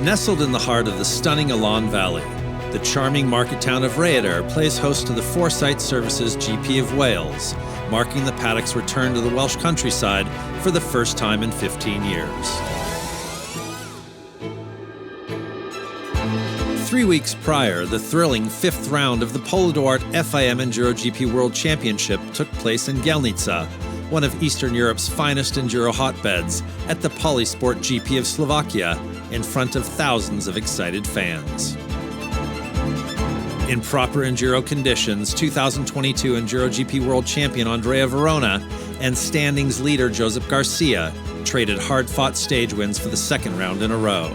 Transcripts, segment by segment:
Nestled in the heart of the stunning Ahlin Valley, the charming market town of Rhaeadr plays host to the FORSITESERVICES GP of Wales, marking the paddock's return to the Welsh countryside for the first time in 15 years. 3 weeks prior, the thrilling fifth round of the Paulo Duarte FIM EnduroGP World Championship took place in Gelnica, one of Eastern Europe's finest enduro hotbeds, at the Polysport GP of Slovakia, in front of thousands of excited fans. In proper enduro conditions, 2022 EnduroGP World Champion Andrea Verona and standings leader Josep Garcia traded hard-fought stage wins for the second round in a row.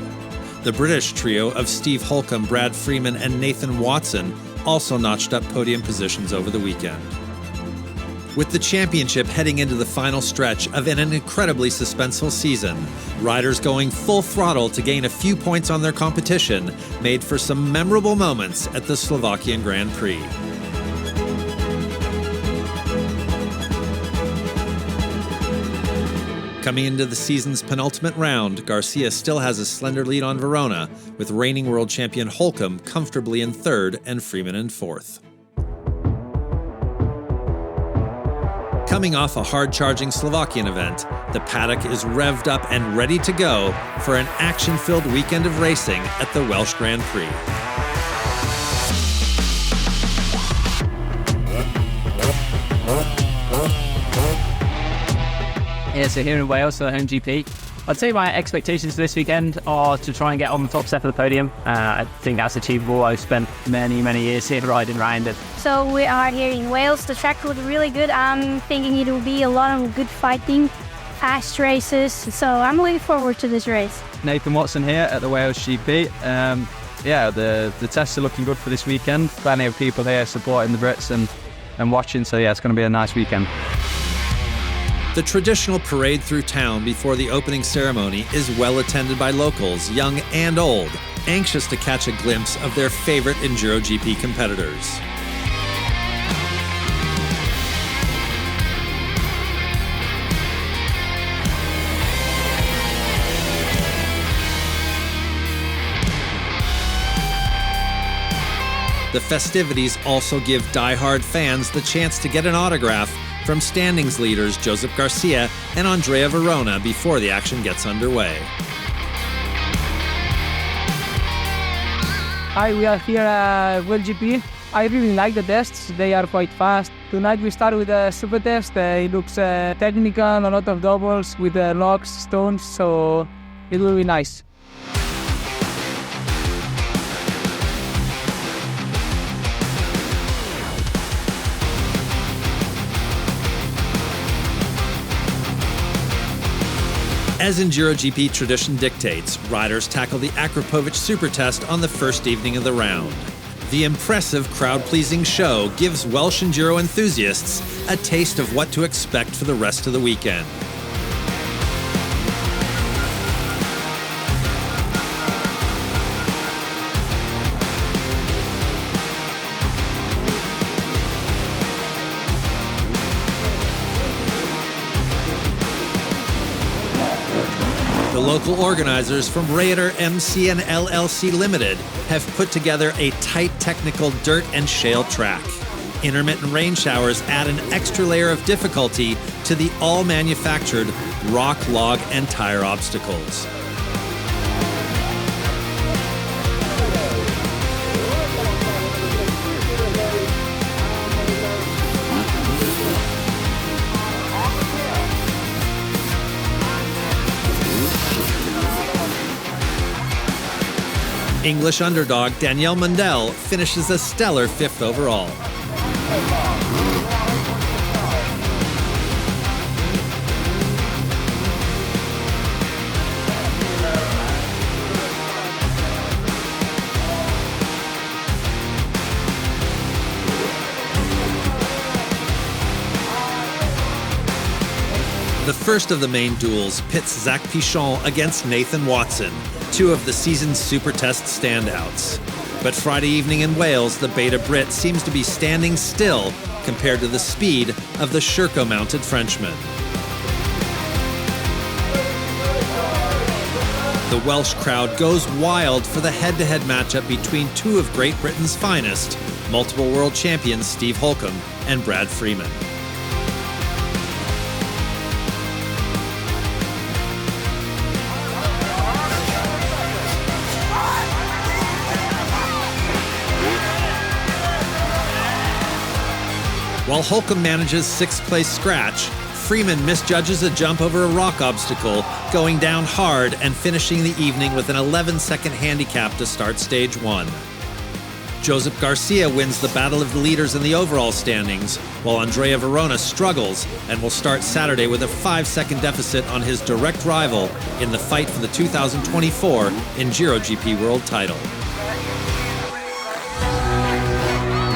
The British trio of Steve Holcombe, Brad Freeman, and Nathan Watson also notched up podium positions over the weekend. With the championship heading into the final stretch of an incredibly suspenseful season, riders going full throttle to gain a few points on their competition made for some memorable moments at the Slovakian Grand Prix. Coming into the season's penultimate round, Garcia still has a slender lead on Verona, with reigning world champion Holcombe comfortably in third and Freeman in fourth. Coming off a hard-charging Slovakian event, the paddock is revved up and ready to go for an action-filled weekend of racing at the Welsh Grand Prix. Yeah, so here in Wales, so home GP. I'd say my expectations this weekend are to try and get on the top step of the podium. I think that's achievable. I've spent many years here riding around it. So we are here in Wales. The track looks really good. I'm thinking it will be a lot of good fighting, fast races. So I'm looking forward to this race. Nathan Watson here at the Wales GP. The tests are looking good for this weekend. Plenty of people here supporting the Brits and watching. So yeah, it's going to be a nice weekend. The traditional parade through town before the opening ceremony is well attended by locals, young and old, anxious to catch a glimpse of their favorite EnduroGP competitors. The festivities also give die-hard fans the chance to get an autograph from standings leaders Josep Garcia and Andrea Verona before the action gets underway. Hi, we are here at Welsh GP. I really like the tests. They are quite fast. Tonight we start with a super test. It looks technical, a lot of doubles with locks, stones, so it will be nice. As EnduroGP tradition dictates, riders tackle the Acrapovic Super Test on the first evening of the round. The impressive crowd-pleasing show gives Welsh enduro enthusiasts a taste of what to expect for the rest of the weekend. The local organizers from Rhaeadr MC and LLC Limited have put together a tight technical dirt and shale track. Intermittent rain showers add an extra layer of difficulty to the all-manufactured rock, log, and tire obstacles. English underdog Danielle Mundell finishes a stellar fifth overall. The first of the main duels pits Zach Pichon against Nathan Watson, two of the season's Super Test standouts. But Friday evening in Wales, the Beta Brit seems to be standing still compared to the speed of the Sherco-mounted Frenchman. The Welsh crowd goes wild for the head-to-head matchup between two of Great Britain's finest, multiple world champions Steve Holcombe and Brad Freeman. While Holcombe manages sixth-place scratch, Freeman misjudges a jump over a rock obstacle, going down hard and finishing the evening with an 11-second handicap to start stage 1. Josep Garcia wins the battle of the leaders in the overall standings, while Andrea Verona struggles and will start Saturday with a 5-second deficit on his direct rival in the fight for the 2024 EnduroGP World title.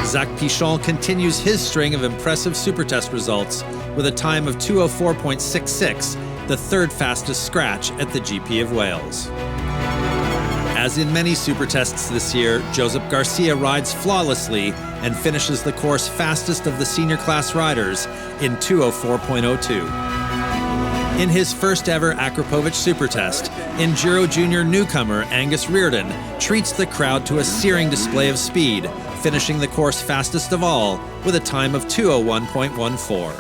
Zach Pichon continues his string of impressive Super Test results with a time of 2:04.66, the third fastest scratch at the GP of Wales. As in many Super Tests this year, Josep Garcia rides flawlessly and finishes the course fastest of the senior class riders in 2:04.02. In his first ever Acrapovic Super Test, Enduro Junior newcomer Gus Riordan treats the crowd to a searing display of speed, finishing the course fastest of all with a time of 2:01.14.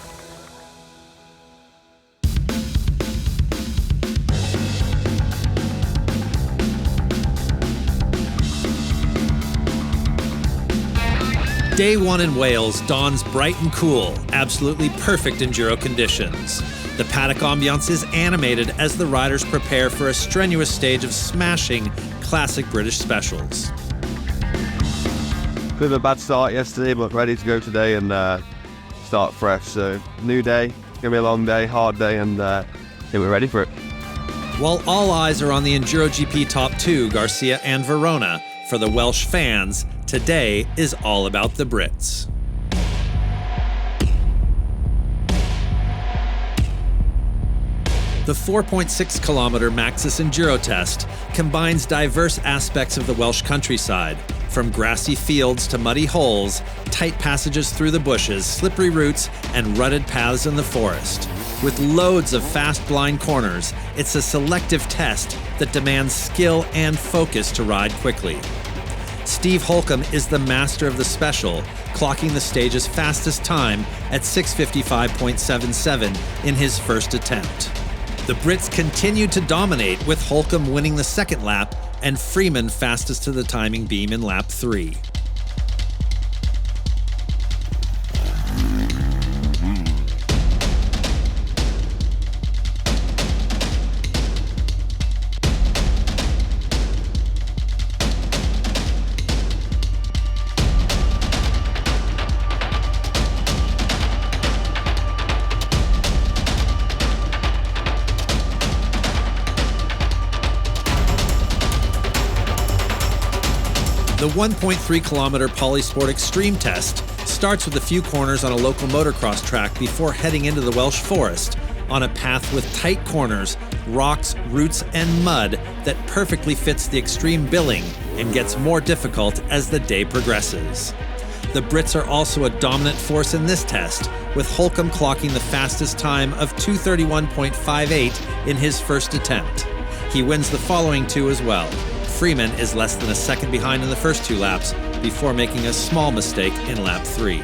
Day 1 in Wales dawns bright and cool, absolutely perfect enduro conditions. The paddock ambiance is animated as the riders prepare for a strenuous stage of smashing classic British specials. Bit of a bad start yesterday, but ready to go today and start fresh. So, new day, gonna be a long day, hard day, and we're ready for it. While all eyes are on the EnduroGP top two, Garcia and Verona, for the Welsh fans, today is all about the Brits. The 4.6-kilometer Maxis Enduro Test combines diverse aspects of the Welsh countryside, from grassy fields to muddy holes, tight passages through the bushes, slippery routes, and rutted paths in the forest. With loads of fast blind corners, it's a selective test that demands skill and focus to ride quickly. Steve Holcombe is the master of the special, clocking the stage's fastest time at 6:55.77 in his first attempt. The Brits continue to dominate, with Holcombe winning the second lap and Freeman fastest to the timing beam in lap 3. The 1.3-kilometer Polysport Extreme Test starts with a few corners on a local motocross track before heading into the Welsh forest on a path with tight corners, rocks, roots, and mud that perfectly fits the extreme billing and gets more difficult as the day progresses. The Brits are also a dominant force in this test, with Holcombe clocking the fastest time of 2:31.58 in his first attempt. He wins the following two as well. Freeman is less than a second behind in the first two laps before making a small mistake in lap 3.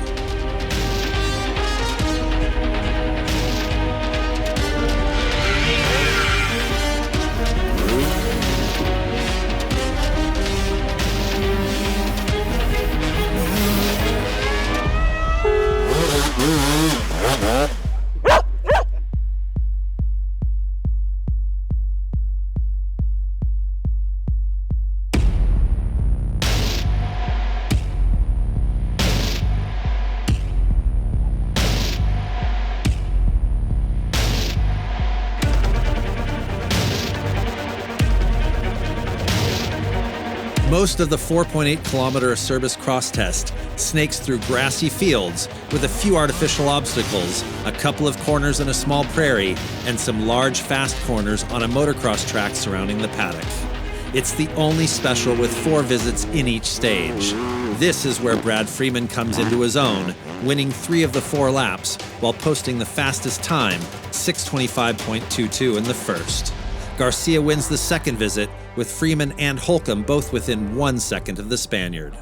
Most of the 4.8-kilometer Acerbis Cross Test snakes through grassy fields with a few artificial obstacles, a couple of corners in a small prairie, and some large fast corners on a motocross track surrounding the paddock. It's the only special with 4 visits in each stage. This is where Brad Freeman comes into his own, winning 3 of the 4 laps while posting the fastest time, 6:25.22 in the first. Garcia wins the second visit, with Freeman and Holcombe both within 1 second of the Spaniard.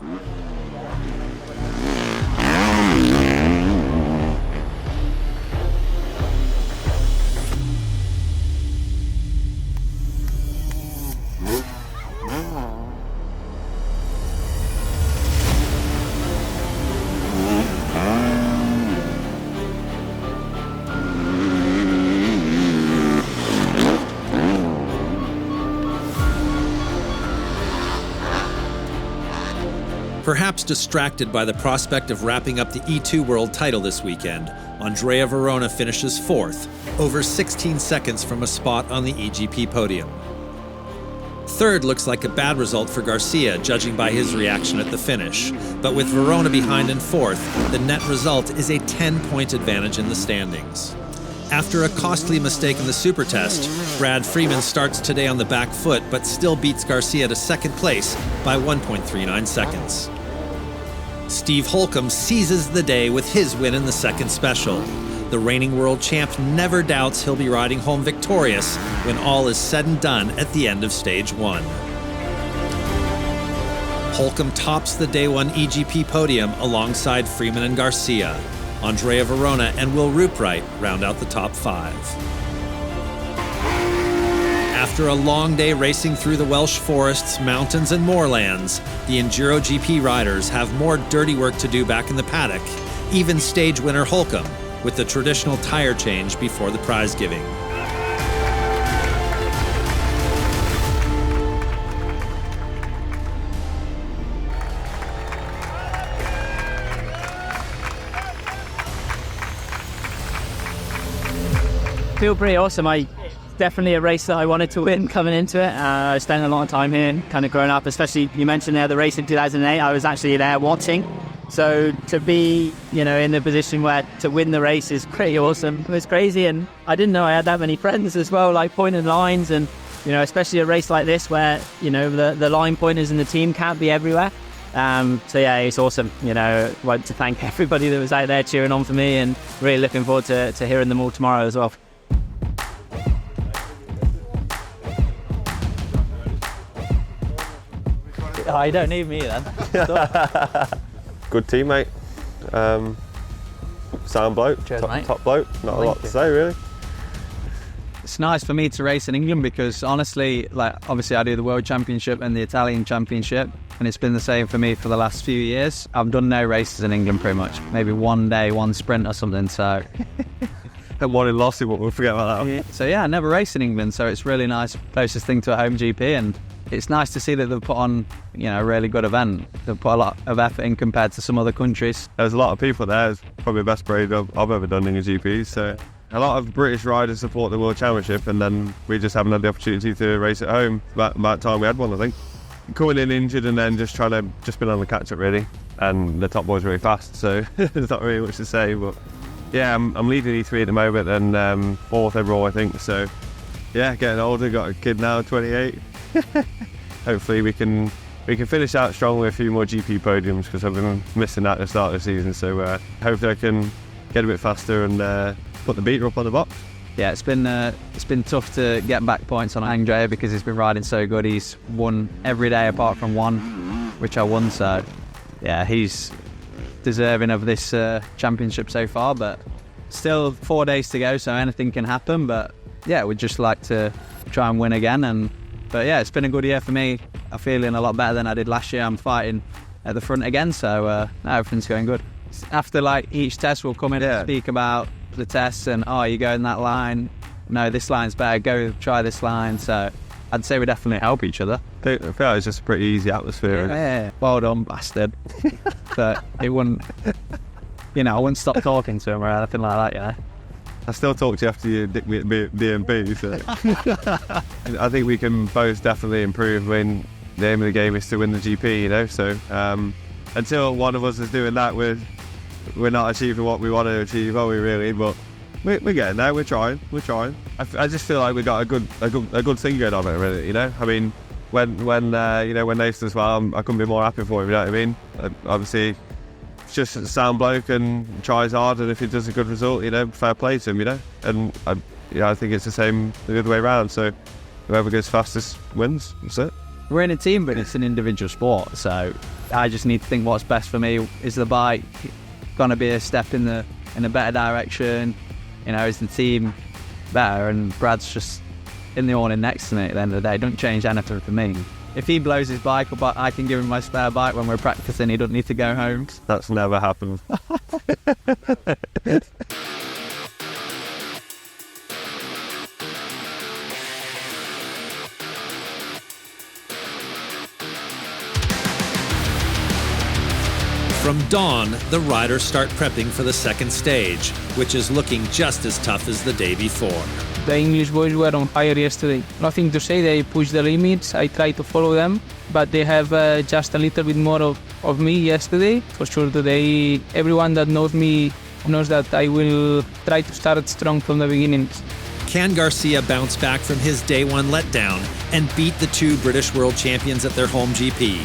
Perhaps distracted by the prospect of wrapping up the E2 World title this weekend, Andrea Verona finishes 4th, over 16 seconds from a spot on the EGP podium. 3rd looks like a bad result for Garcia, judging by his reaction at the finish. But with Verona behind in 4th, the net result is a 10-point advantage in the standings. After a costly mistake in the Super Test, Brad Freeman starts today on the back foot, but still beats Garcia to 2nd place by 1.39 seconds. Steve Holcombe seizes the day with his win in the second special. The reigning world champ never doubts he'll be riding home victorious when all is said and done at the end of stage 1. Holcombe tops the day 1 EGP podium alongside Freeman and Garcia. Andrea Verona and Will Ruprecht round out the top 5. After a long day racing through the Welsh forests, mountains, and moorlands, the EnduroGP riders have more dirty work to do back in the paddock, even stage winner Holcombe, with the traditional tire change before the prize giving. Feel pretty awesome. Definitely a race that I wanted to win coming into it. I spent a lot of time here, kind of growing up, especially you mentioned there the race in 2008. I was actually there watching. So to be, in the position where to win the race is pretty awesome. It was crazy, and I didn't know I had that many friends as well, like pointing lines, and especially a race like this where the line pointers and the team can't be everywhere. So yeah, it's awesome. I want to thank everybody that was out there cheering on for me, and really looking forward to hearing them all tomorrow as well. Oh, you don't need me then. Good teammate. Sound bloke. Cheers, mate. Top bloke. Not a lot to say, really. It's nice for me to race in England because honestly, obviously I do the World Championship and the Italian Championship, and it's been the same for me for the last few years. I've done no races in England pretty much. Maybe one day, one sprint or something, so... And one in Lossie, but we'll forget about that. Yeah. So yeah, I never raced in England, so it's really nice, closest thing to a home GP, and it's nice to see that they've put on, a really good event. They've put a lot of effort in compared to some other countries. There's a lot of people there. It's probably the best parade I've ever done in a GP. So a lot of British riders support the World Championship, and then we just haven't had the opportunity to race at home. About time we had one, I think. Coming in injured and then just been on the catch up really. And the top boys really fast, so there's not really much to say. But yeah, I'm leading E3 at the moment and 4th overall, I think. So yeah, getting older. Got a kid now, 28. Hopefully we can finish out strong with a few more GP podiums because I've been missing that at the start of the season. So hopefully I can get a bit faster and put the beater up on the box. Yeah, it's been tough to get back points on Andrea because he's been riding so good. He's won every day apart from one, which I won. So yeah, he's deserving of this championship so far. But still 4 days to go, so anything can happen. But yeah, we'd just like to try and win again. But yeah, it's been a good year for me. I'm feeling a lot better than I did last year. I'm fighting at the front again, so now everything's going good. After each test, we'll come in and speak about the tests and you go in that line. No, this line's better. Go try this line. So I'd say we definitely help each other. I feel like it's just a pretty easy atmosphere. Yeah, well done, bastard. But it wouldn't, I wouldn't stop talking to him or anything like that. I still talk to you after you dick me at DMP, so I think we can both definitely improve when the aim of the game is to win the GP, So until one of us is doing that, we're not achieving what we want to achieve, are we really? But we're getting there. We're trying. I just feel like we got a good thing going on, really. I mean, when Nathan as well, I couldn't be more happy for him. You know what I mean? Obviously. Just a sound bloke and tries hard, and if he does a good result, fair play to him, And I think it's the same the other way around. So whoever goes fastest wins. That's it. We're in a team, but it's an individual sport, so I just need to think what's best for me. Is the bike gonna be a step in a better direction? You know, is the team better? And Brad's just in the awning next to me at the end of the day. Don't change anything for me. If he blows his bike up, I can give him my spare bike when we're practicing. He doesn't need to go home. That's never happened. From dawn, the riders start prepping for the second stage, which is looking just as tough as the day before. The English boys were on fire yesterday. Nothing to say, they push the limits. I try to follow them, but they have just a little bit more of me yesterday. For sure today, everyone that knows me knows that I will try to start strong from the beginning. Can Garcia bounce back from his day one letdown and beat the two British world champions at their home GP?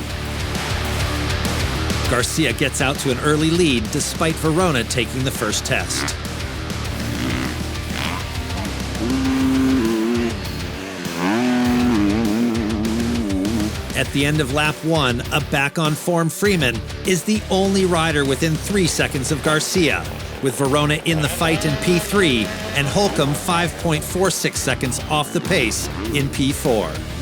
Garcia gets out to an early lead despite Verona taking the first test. At the end of lap 1, a back-on-form Freeman is the only rider within 3 seconds of Garcia, with Verona in the fight in P3 and Holcombe 5.46 seconds off the pace in P4.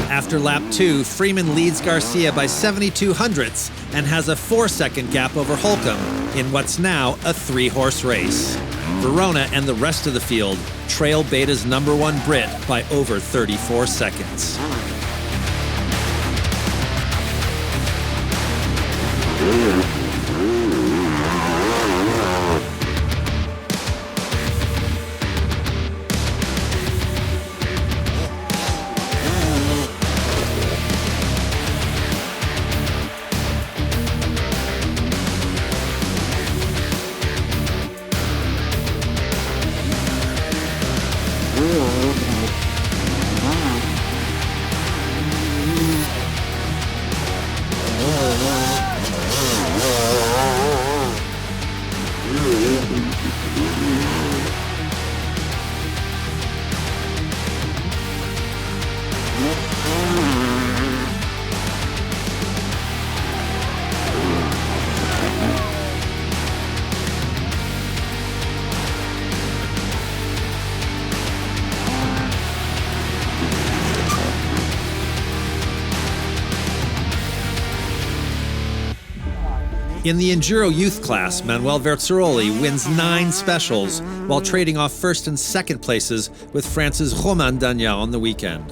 After lap 2, Freeman leads Garcia by 72 hundredths and has a 4-second gap over Holcombe in what's now a 3-horse race. Verona and the rest of the field trail Beta's #1 Brit by over 34 seconds. In the Enduro youth class, Manuel Verzeroli wins 9 specials while trading off first and second places with France's Romain Dagnan on the weekend.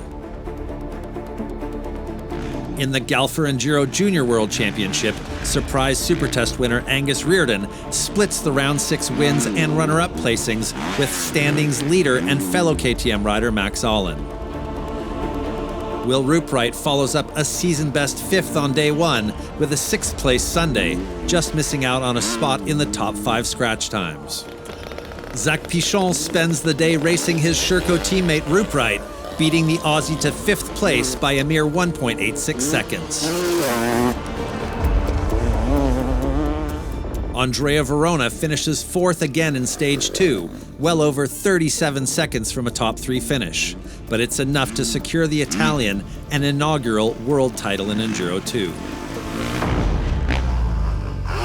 In the GALFER Enduro Junior World Championship, surprise Super Test winner Gus Riordan splits the round 6 wins and runner-up placings with standings leader and fellow KTM rider Max Ahlin. Will Ruprecht follows up a season-best 5th on day 1 with a 6th place Sunday, just missing out on a spot in the top 5 scratch times. Zach Pichon spends the day racing his Sherco teammate Ruprecht, beating the Aussie to 5th place by a mere 1.86 seconds. Andrea Verona finishes 4th again in stage 2, well over 37 seconds from a top 3 finish. But it's enough to secure the Italian an inaugural world title in Enduro 2.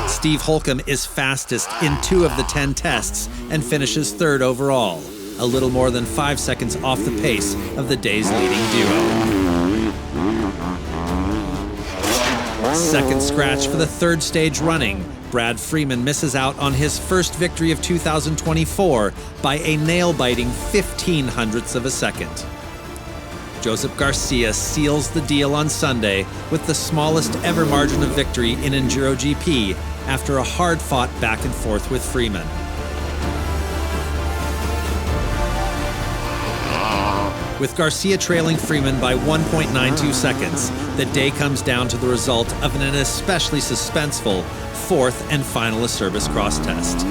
Steve Holcombe is fastest in 2 of the 10 tests and finishes 3rd overall, a little more than 5 seconds off the pace of the day's leading duo. Second scratch for the 3rd stage running. Brad Freeman misses out on his first victory of 2024 by a nail-biting 15 hundredths of a second. Josep Garcia seals the deal on Sunday with the smallest ever margin of victory in Enduro GP after a hard-fought back and forth with Freeman. With Garcia trailing Freeman by 1.92 seconds, the day comes down to the result of an especially suspenseful 4th and final Acerbis cross test.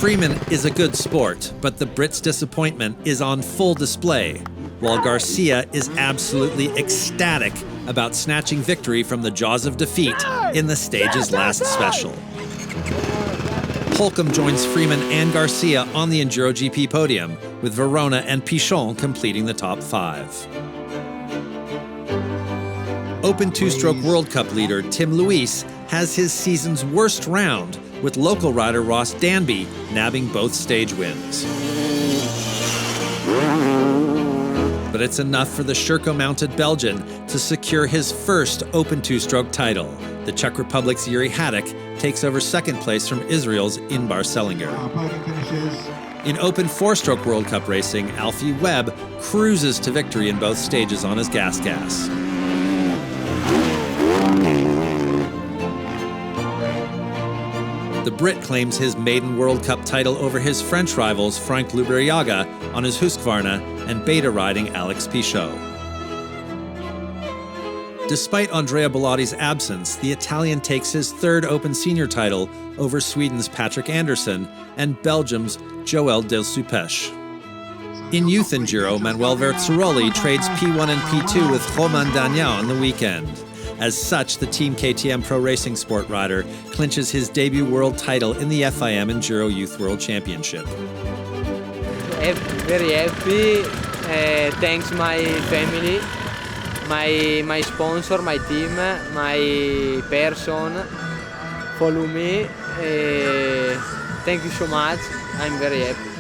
Freeman is a good sport, but the Brit's disappointment is on full display, while Garcia is absolutely ecstatic about snatching victory from the jaws of defeat in the stage's last special. Holcombe joins Freeman and Garcia on the EnduroGP podium, with Verona and Pichon completing the top 5. Open two-stroke World Cup leader Tim Luis has his season's worst round, with local rider Ross Danby nabbing both stage wins. But it's enough for the Sherco-mounted Belgian to secure his first Open two-stroke title. The Czech Republic's Yuri Hadek takes over second place from Israel's Inbar Selinger. In Open four-stroke World Cup racing, Alfie Webb cruises to victory in both stages on his GASGAS. The Brit claims his maiden World Cup title over his French rivals Frank Luberiaga on his Husqvarna and beta-riding Alex Pichot. Despite Andrea Bellotti's absence, the Italian takes his third Open senior title over Sweden's Patrick Andersson and Belgium's Joël Delsupeche. In youth enduro, Manuel Verzeroli trades P1 and P2 with Romain Dagnan on the weekend. As such, the Team KTM Pro Racing Sport rider clinches his debut world title in the FIM Enduro Youth World Championship. Very happy, thanks my family, my sponsor, my team, my person, follow me, thank you so much, I'm very happy.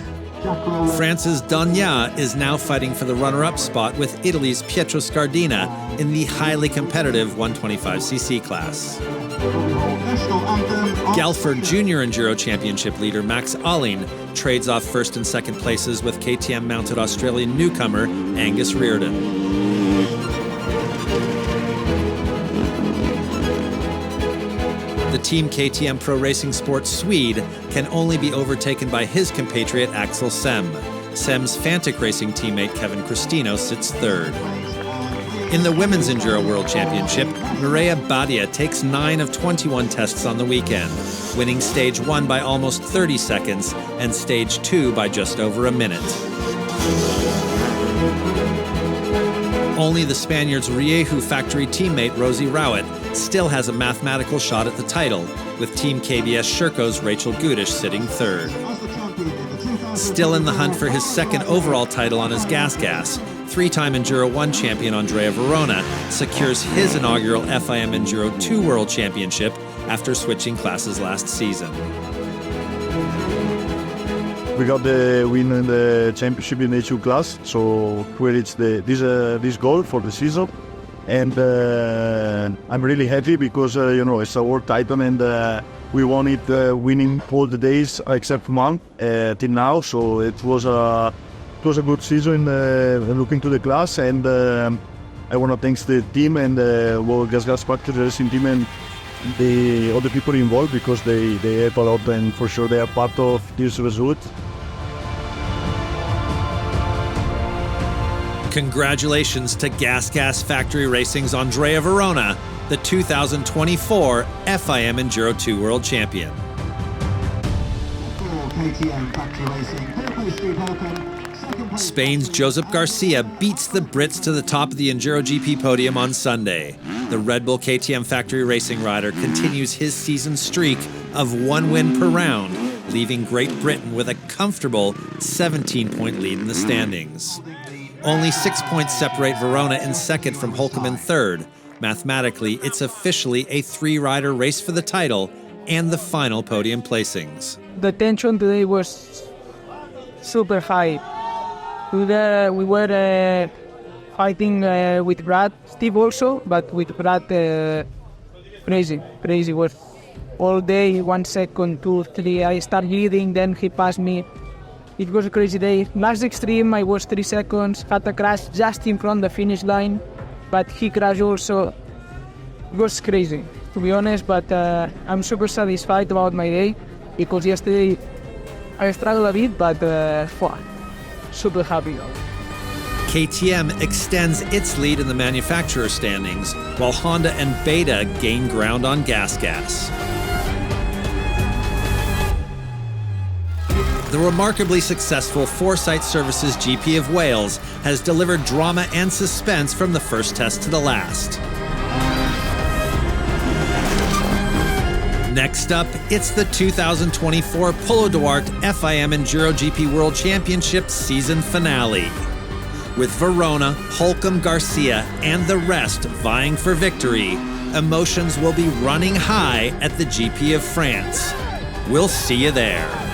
France's Dagnan is now fighting for the runner-up spot with Italy's Pietro Scardina in the highly competitive 125cc class. GALFER Junior Enduro Championship leader Max Ahlin trades off first and second places with KTM-mounted Australian newcomer Gus Riordan. The Team KTM Pro Racing Sport Swede can only be overtaken by his compatriot Axel Sem. Sem's Fantic Racing teammate Kevin Cristino sits third. In the Women's Enduro World Championship, Mireia Badia takes 9 of 21 tests on the weekend, winning Stage 1 by almost 30 seconds and Stage 2 by just over a minute. Only the Spaniard's Rieju factory teammate Rosie Rowett still has a mathematical shot at the title, with Team KBS Sherco's Rachel Gudish sitting third. Still in the hunt for his second overall title on his GASGAS, three-time Enduro 1 champion Andrea Verona secures his inaugural FIM Enduro 2 World Championship after switching classes last season. We got the win in the championship in the A2 class, so we reached this goal for the season. And I'm really happy because, it's a world title and we won it winning all the days except one till now. So it was a good season looking to the class, and I want to thank the team and GASGAS Factory Racing team and all the people involved, because they help a lot, and for sure they are part of this result. Congratulations to GASGAS Factory Racing's Andrea Verona, the 2024 FIM Enduro 2 World Champion. Spain's Josep Garcia beats the Brits to the top of the EnduroGP podium on Sunday. The Red Bull KTM Factory Racing rider continues his season streak of 1 win per round, leaving Great Britain with a comfortable 17-point lead in the standings. Only 6 points separate Verona in second from Holcombe in third. Mathematically, it's officially a 3-rider race for the title and the final podium placings. The tension today was super high. Today we were fighting with Brad, Steve also, but with Brad, crazy. Was all day, 1 second, 2, 3. I start leading, then he passed me. It was a crazy day. Last extreme, I was 3 seconds, had a crash just in front of the finish line, but he crashed also. It was crazy, to be honest, but I'm super satisfied about my day, because yesterday I struggled a bit, but super happy. KTM extends its lead in the manufacturer standings, while Honda and Beta gain ground on GASGAS. The remarkably successful FORSITESERVICES GP of Wales has delivered drama and suspense from the first test to the last. Next up, it's the 2024 Paulo Duarte FIM EnduroGP World Championship season finale. With Verona, Holcombe, Garcia, and the rest vying for victory, emotions will be running high at the GP of France. We'll see you there.